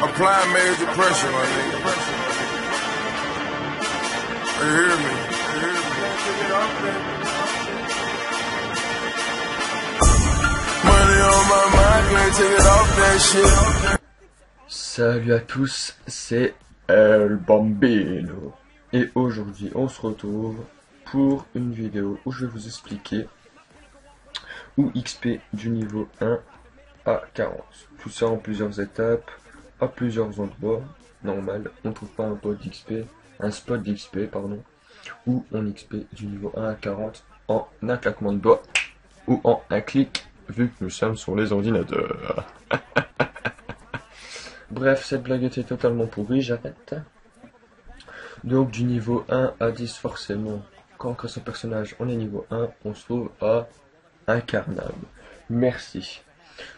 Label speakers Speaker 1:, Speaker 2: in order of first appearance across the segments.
Speaker 1: Apply major pressure, my nigga. You hear me? You hear me? Money on my mind, can't take it off that shit.
Speaker 2: Salut à tous, c'est El Bambino. Et aujourd'hui, on se retrouve pour une vidéo où je vais vous expliquer où XP du niveau 1 à 40. Tout ça en plusieurs étapes, à plusieurs endroits. Normal, on ne trouve pas un spot d'XP, pardon, où on XP du niveau 1 à 40 en un claquement de doigts ou en un clic, vu que nous sommes sur les ordinateurs. Bref, cette blague était totalement pourrie, j'arrête. Donc du niveau 1 à 10 forcément, quand on crée son personnage, on est niveau 1, on se trouve à Incarnam. Merci.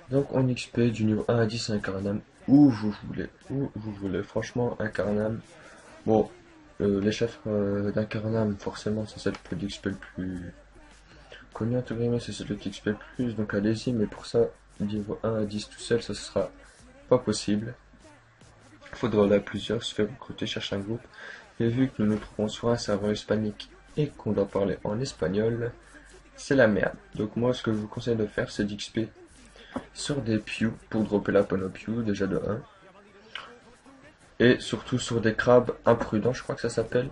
Speaker 2: Donc on XP du niveau 1 à 10 Incarnam où vous voulez. Franchement, Incarnam, bon, les chefs d'Incarnam, forcément, c'est celle que d'XP le plus connu, entre guillemets, c'est celui qui XP le plus, donc allez-y, mais pour ça, niveau 1 à 10 tout seul, ça sera pas possible. Il faudra aller à plusieurs, se faire recruter, chercher un groupe. Et vu que nous nous trouvons sur un serveur hispanique et qu'on doit parler en espagnol, c'est la merde. Donc moi, ce que je vous conseille de faire, c'est d'XP sur des pews pour dropper la Ponopew, déjà de 1. Et surtout sur des crabes imprudents, je crois que ça s'appelle.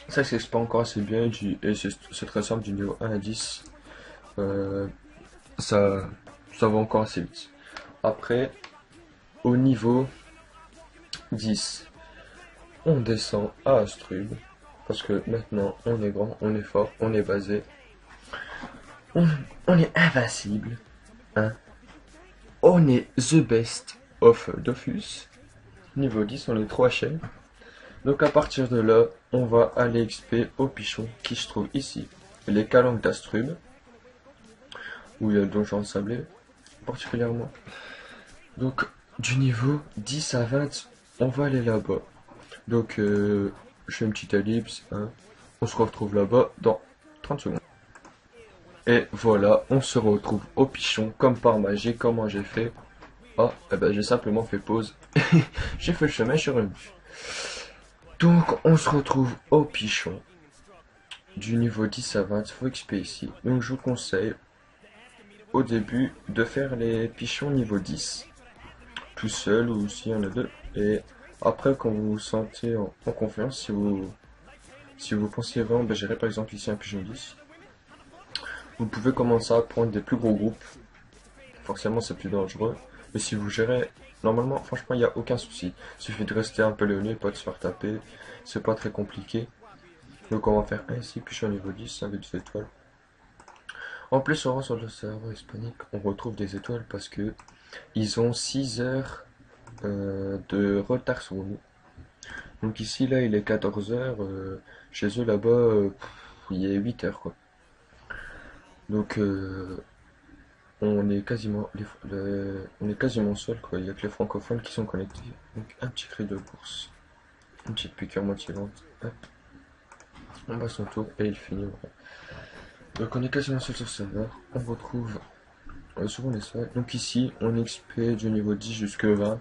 Speaker 2: Ça s'explique pas encore assez bien, et c'est très simple, du niveau 1 à 10. Ça va encore assez vite. Après, au niveau 10, on descend à Astrub, parce que maintenant on est grand, on est fort, on est basé, on est invincible, hein. On est the best of Dofus. Niveau 10, on est 3 chaînes. Donc à partir de là, on va aller XP au pichon qui se trouve ici, les calanques d'Astrub, où il y a le donjon ensablé particulièrement. Donc du niveau 10 à 20, on va aller là-bas. Donc je fais une petite ellipse, hein. On se retrouve là-bas dans 30 secondes. Et voilà, on se retrouve au pichon, comme par magie. Comment j'ai fait? Ah, eh ben j'ai simplement fait pause. J'ai fait le chemin, je suis revenu. Donc on se retrouve au pichon. Du niveau 10 à 20, il faut XP ici. Donc je vous conseille au début de faire les pichons niveau 10. Tout seul ou s'il y en a deux. Et après, quand vous vous sentez en confiance, si vous pensez vraiment, ben, gérer par exemple ici un pigeon 10, vous pouvez commencer à prendre des plus gros groupes. Forcément, c'est plus dangereux. Mais si vous gérez, normalement, franchement, il n'y a aucun souci. Il suffit de rester un peu léoné, pas de se faire taper. C'est pas très compliqué. Donc, on va faire un ici, pigeon niveau 10 avec des étoiles. En plus, on va sur le serveur hispanique, on retrouve des étoiles parce que ils ont 6 heures de retard sur nous. Donc ici, là, il est 14 heures. Chez eux, là-bas, il est 8 heures, quoi. Donc, on est quasiment seul, quoi. Il n'y a que les francophones qui sont connectés. Donc, un petit cri de course. Une petite piqûre motivante. Hop. On bat son tour et il finit. Voilà. Donc, on est quasiment seul sur le serveur. On retrouve souvent les seuls. Donc, ici, on XP du niveau 10 jusqu'à 20.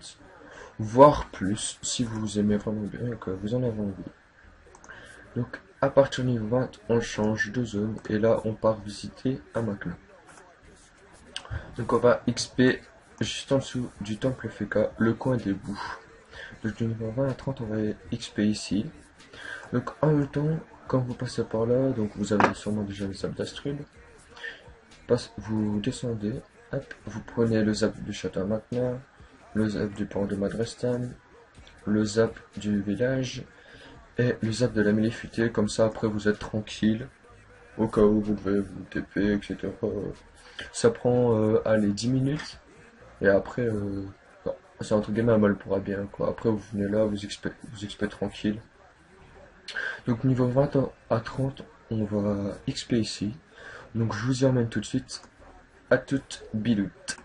Speaker 2: Voire plus, si vous aimez vraiment bien et que vous en avez envie. Donc, à partir du niveau 20, on change de zone et là, on part visiter un Maclin. Donc, on va XP juste en dessous du temple FK, le coin des bouts. Donc, du niveau 20 à 30, on va XP ici. Donc, en même temps, quand vous passez par là, donc vous avez sûrement déjà le zap d'Astrub. Vous descendez, hop, vous prenez le zap du château Maclin, le zap du port de Madrestan, le zap du village et le zap de la mêlée futée. Comme ça, après, vous êtes tranquille au cas où vous devez vous TP, etc. Ça prend allez, 10 minutes et après, c'est entre guillemets un mal pourra bien, quoi. Après, vous venez là, vous XP tranquille. Donc, niveau 20 à 30, on va XP ici. Donc, je vous y emmène tout de suite. À toute biloute.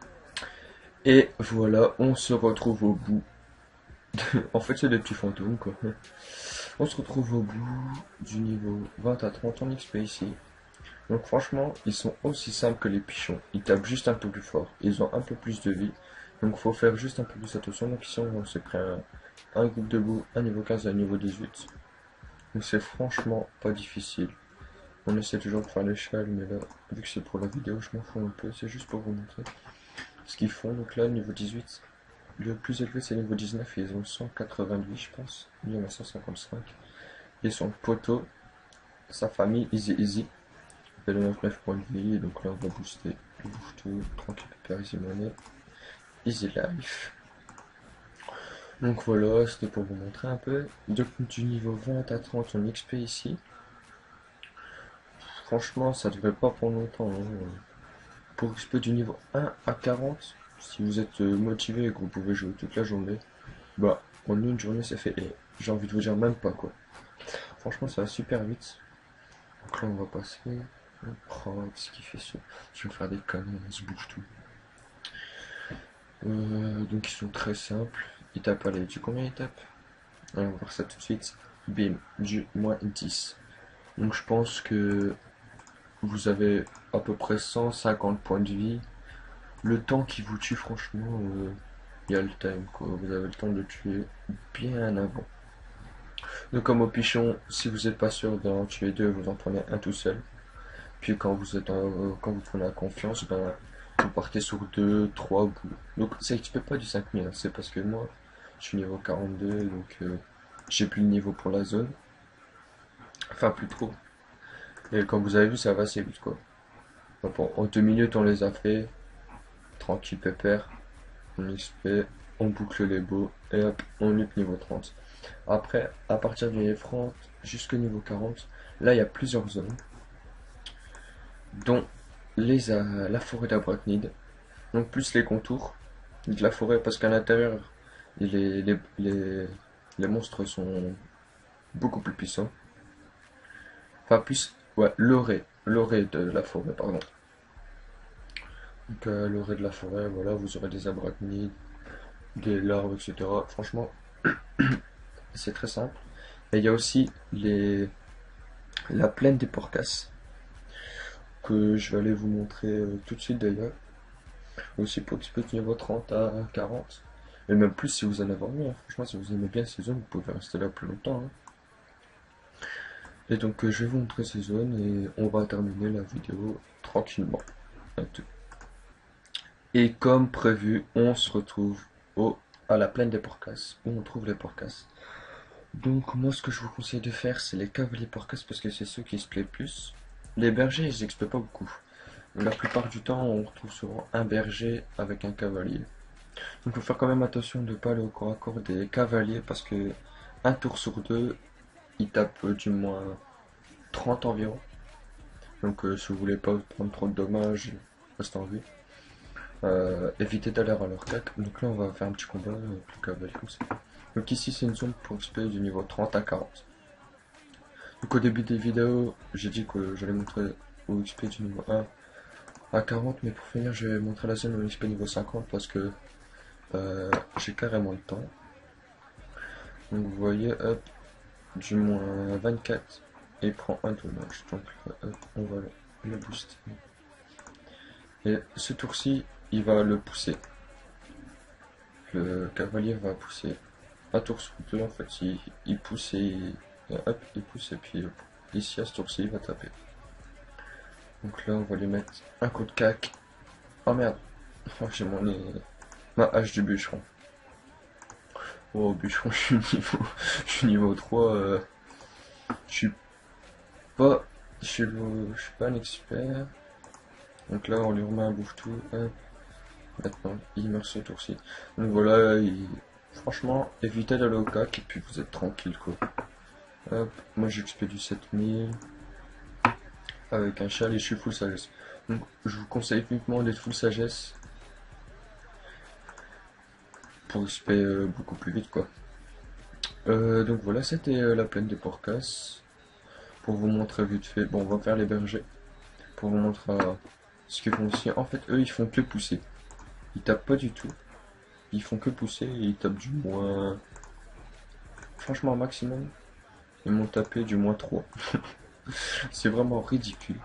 Speaker 2: Et voilà, on se retrouve au bout. En fait, c'est des petits fantômes, quoi. On se retrouve au bout du niveau 20 à 30 en XP ici. Donc franchement, ils sont aussi simples que les pichons. Ils tapent juste un peu plus fort. Ils ont un peu plus de vie. Donc faut faire juste un peu plus attention. Donc ici on s'est pris un groupe debout, un niveau 15 et un niveau 18. Donc c'est franchement pas difficile. On essaie toujours de faire l'échelle, mais là, vu que c'est pour la vidéo, je m'en fous un peu. C'est juste pour vous montrer ce qu'ils font. Donc là, niveau 18, le plus élevé c'est niveau 19, et ils ont 188 je pense. Lui il en a 155. Et son poteau, sa famille, Easy Easy. Et le 99 points de vie, donc là on va booster. On bouge tout, tranquille, pépère, easy money, easy life. Donc voilà, c'était pour vous montrer un peu. Donc du niveau 20 à 30 on XP ici. Franchement, ça devrait pas prendre longtemps, hein. Pour XP du niveau 1 à 40, si vous êtes motivé et que vous pouvez jouer toute la journée, bah en une journée c'est fait. Et j'ai envie de vous dire même pas quoi. Franchement, ça va super vite. Donc là on va passer. Oh, qu'est-ce qu'il fait ça? Je vais faire des conneries, on se bouge tout. Donc ils sont très simples. Ils tapent, allez, tu combien ils tapent? On va voir ça tout de suite. Bim, du moins 10. Donc je pense que vous avez à peu près 150 points de vie. Le temps qui vous tue, franchement, il y a le time, quoi. Vous avez le temps de tuer bien avant. Donc comme au pichon, si vous n'êtes pas sûr d'en tuer deux, vous en prenez un tout seul. Puis quand quand vous prenez la confiance, ben, vous partez sur 2, 3 bouts. Donc ça XP pas du 5000, hein. C'est parce que moi, je suis niveau 42, donc j'ai plus le niveau pour la zone. Enfin, plus trop. Et comme vous avez vu, ça va assez vite, quoi. Donc, en 2 minutes, on les a fait. Tranquille, pépère. On XP, on boucle les beaux, et hop, on up niveau 30. Après, à partir du niveau 30 jusqu'au niveau 40, là, il y a plusieurs zones, dont la forêt d'Abracnid. Donc plus les contours de la forêt, parce qu'à l'intérieur, les monstres sont beaucoup plus puissants. Enfin, plus, ouais, l'orée de la forêt, pardon. Donc, l'orée de la forêt, voilà, vous aurez des arachnides, des larves, etc. Franchement, c'est très simple. Et il y a aussi la plaine des Porcas, que je vais aller vous montrer tout de suite d'ailleurs. Aussi pour XP niveau 30 à 40. Et même plus si vous en avez envie, hein. Franchement, si vous aimez bien ces zones, vous pouvez rester là plus longtemps, hein. Et donc, je vais vous montrer ces zones et on va terminer la vidéo tranquillement. Et comme prévu, on se retrouve à la plaine des Porcas, où on trouve les Porcas. Donc, moi, ce que je vous conseille de faire, c'est les cavaliers Porcas parce que c'est ceux qui se plaisent le plus. Les bergers, ils n'exploitent pas beaucoup. La plupart du temps, on retrouve souvent un berger avec un cavalier. Donc il faut faire quand même attention de ne pas aller au corps à corps des cavaliers parce que un tour sur deux, ils tapent du moins 30 environ. Donc si vous voulez pas prendre trop de dommages, restez en vie. Évitez d'aller à leur cac. Donc là on va faire un petit combat avec le cavalier comme ça. Donc ici c'est une zone pour XP du niveau 30 à 40. Donc au début des vidéos, j'ai dit que j'allais montrer au XP du niveau 1 à 40, mais pour finir je vais montrer la zone au XP niveau 50 parce que j'ai carrément le temps. Donc vous voyez, hop, du moins 24 et il prend un dommage. Donc hop, on va le booster. Et ce tour-ci, il va le pousser. Le cavalier va pousser un tour sur deux en fait. Il pousse et hop, il pousse et puis ici à ce tour-ci, il va taper. Donc là, on va lui mettre un coup de cac. Oh merde, oh, j'ai ma hache du bûcheron. Oh, bûcheron, je suis niveau 3. Je suis pas, je suis pas un expert. Donc là, on lui remet un bouffe-tout. Maintenant, il meurt ce tour-ci. Donc voilà, franchement, évitez d'aller au cac et puis vous êtes tranquille quoi. Hop, moi j'XP du 7000 avec un châle et je suis full sagesse. Donc je vous conseille uniquement d'être full sagesse pour XP beaucoup plus vite quoi. Donc voilà, c'était la plaine des Porcas. Pour vous montrer vite fait, bon on va faire les bergers. Pour vous montrer ce qu'ils font aussi. En fait, eux ils font que pousser. Ils tapent pas du tout. Ils font que pousser et ils tapent du moins. Franchement, au maximum, ils m'ont tapé du moins 3. C'est vraiment ridicule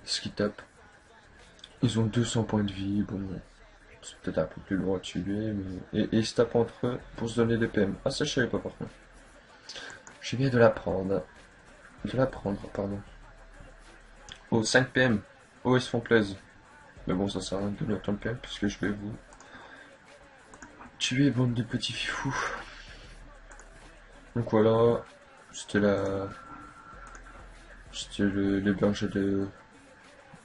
Speaker 2: ce qu'ils tapent. Ils ont 200 points de vie. Bon, C'est peut-être un peu plus loin à tuer, mais... Et ils se tapent entre eux pour se donner des PM. Ah, ça, je savais pas, par contre. Je viens de l'apprendre. Pardon. Oh, 5 PM. Oh, ils se font plaisir. Mais bon, ça sert à rien de donner autant de PM, puisque je vais vous tuer, bande de petits fifous. Donc voilà, c'était les bergers de...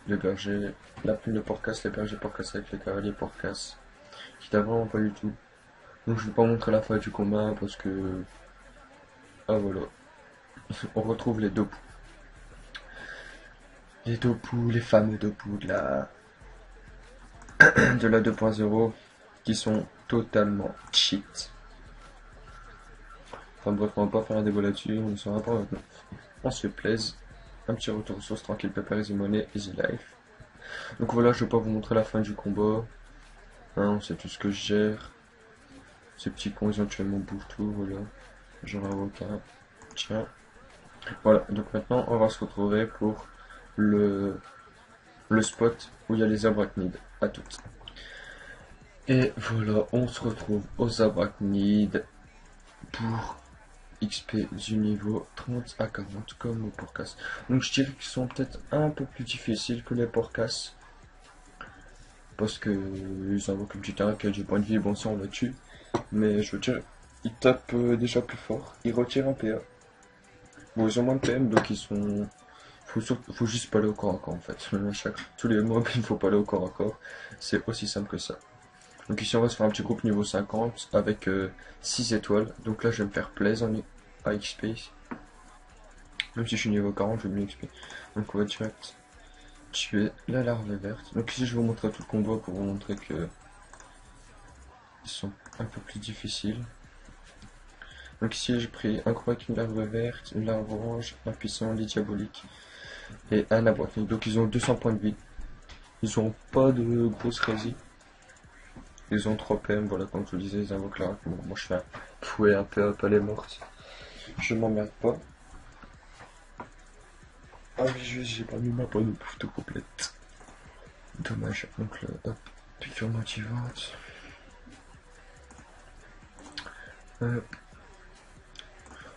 Speaker 2: Les bergers... La plume de Porcasse, les bergers Porcasse avec les cavaliers Porcasse. Qui t'a vraiment pas du tout. Donc je vais pas montrer la fin du combat, parce que... Ah voilà. On retrouve les Dopu. Les Dopu, les fameux Dopu de la... de la 2.0, qui sont totalement cheat. Enfin bref, on va pas faire un débat là-dessus, on ne saura pas maintenant. On se plaise. Un petit retour aux sources tranquille, pépère, easy money, easy life. Donc voilà, je vais pas vous montrer la fin du combat. Hein, on sait tout ce que je gère. Ces petits cons, ils ont tué mon tout, voilà. J'en ai aucun. Tiens. Voilà, donc maintenant, on va se retrouver pour le spot où il y a les arachnides. À toutes. Et voilà, on se retrouve aux arachnides pour XP du niveau 30 à 40 comme aux Porcasses. Donc je dirais qu'ils sont peut-être un peu plus difficiles que les Porcasses. Parce que ils invoquent une petite arnaque avec du point de vie, bon ça on le tue. Mais je veux dire, ils tapent déjà plus fort, ils retirent un PA. Bon ils ont moins de PM donc ils sont... Faut juste pas aller au corps à corps en fait. Tous les mobs il faut pas aller au corps à corps. C'est aussi simple que ça. Donc ici on va se faire un petit groupe niveau 50 avec 6 étoiles. Donc là je vais me faire plaisir à XP. Même si je suis niveau 40 je vais mieux XP. Donc on va direct tuer la larve verte. Donc ici je vais vous montrer tout le combo pour vous montrer que ils sont un peu plus difficiles. Donc ici j'ai pris un combat avec une larve verte, une larve orange, un puissant, lit diabolique et un abruti. Donc ils ont 200 points de vie. Ils ont pas de grosses résines. Ils ont 3 PM, voilà, comme je vous disais, ils invoquent la... Bon, moi je fais un fouet un peu up, elle est morte. Je m'emmerde pas. Ah oui, j'ai pas mis ma bonne bouffe complète. Dommage. Donc là, hop, piqûre motivante.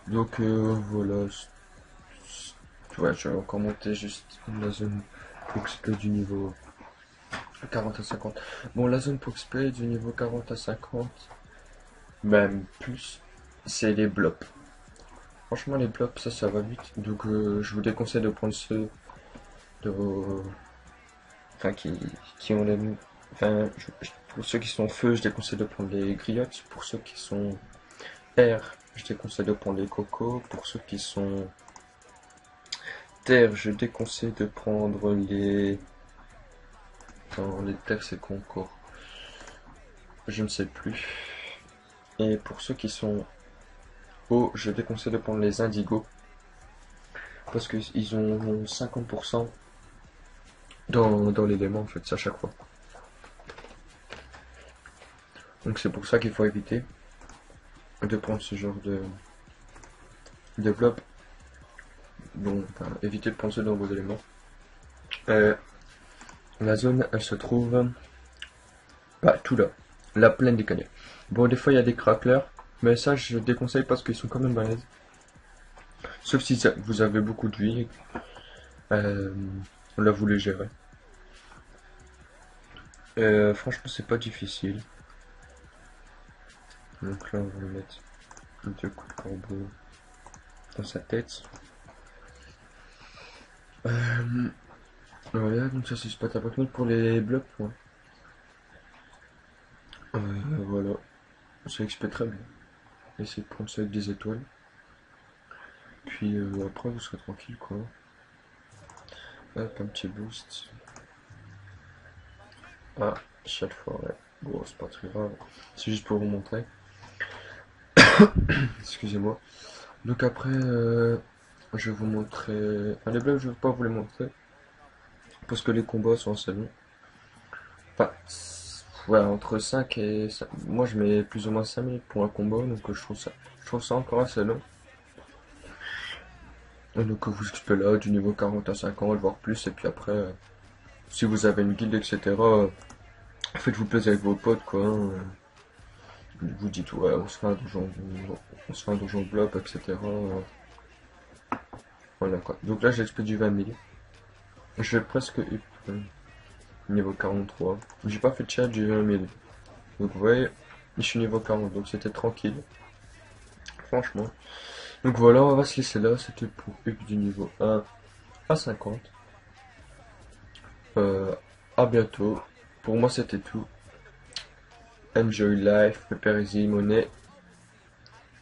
Speaker 2: Donc voilà. Ouais, je vais encore monter juste la zone pour XP du niveau 40 à 50. Bon, la zone pour XP du niveau 40 à 50, même plus, c'est les blops. Franchement, les blops, ça va vite. Donc, je vous déconseille de prendre ceux de vos... Enfin, qui ont les... Enfin, pour ceux qui sont feu, je déconseille de prendre les griottes. Pour ceux qui sont air, je déconseille de prendre les cocos. Pour ceux qui sont terre, je déconseille de prendre les... Attends, les terres, c'est quoi encore? Je ne sais plus. Et pour ceux qui sont eau, je déconseille de prendre les indigos. Parce qu'ils ont 50% dans l'élément en fait, à chaque fois. Donc c'est pour ça qu'il faut éviter de prendre ce genre de développe. Bon, enfin, évitez de prendre ce dans vos éléments. La zone, elle se trouve tout là, la plaine des canyons. Bon, des fois il y a des cracklers, mais ça je déconseille parce qu'ils sont quand même balèzes. Sauf si vous avez beaucoup de vie, là vous les gérez. Franchement c'est pas difficile. Donc là on va lui mettre 2 coups de corbeau dans sa tête. Voilà, donc ça c'est spot à technique pour les blocs. Ouais. Voilà, ça XP très bien. Essayez de prendre ça avec des étoiles. Puis après vous serez tranquille quoi. Hop, un petit boost. Ah, chaque fois, ouais. Bon, c'est pas très grave. C'est juste pour vous montrer. Excusez-moi. Donc après, je vais vous montrer... Enfin, les blocs, je ne vais pas vous les montrer. Parce que les combats sont assez longs. Enfin, ouais, entre 5 et... 5... Moi, je mets plus ou moins 5 minutes pour un combat, donc je trouve ça encore assez long. Et donc vous XP là, du niveau 40 à 50, voire plus, et puis après, si vous avez une guilde, etc., Faites-vous plaisir avec vos potes, quoi. Hein. Vous dites, ouais, on se fait un donjon blob, etc. Voilà, quoi. Donc là, j'ai expédié 20 000. J'ai presque eu niveau 43. J'ai pas fait de chat, j'ai eu 20 000. Donc vous voyez, je suis niveau 40, donc c'était tranquille. Franchement. Donc voilà, on va se laisser là. C'était pour up du niveau 1 à 50. À bientôt. Pour moi, c'était tout. Enjoy life, prepare easy money.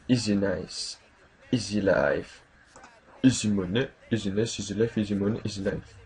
Speaker 2: Easy nice. Easy life. Easy money, easy nice, easy life, easy money, easy life.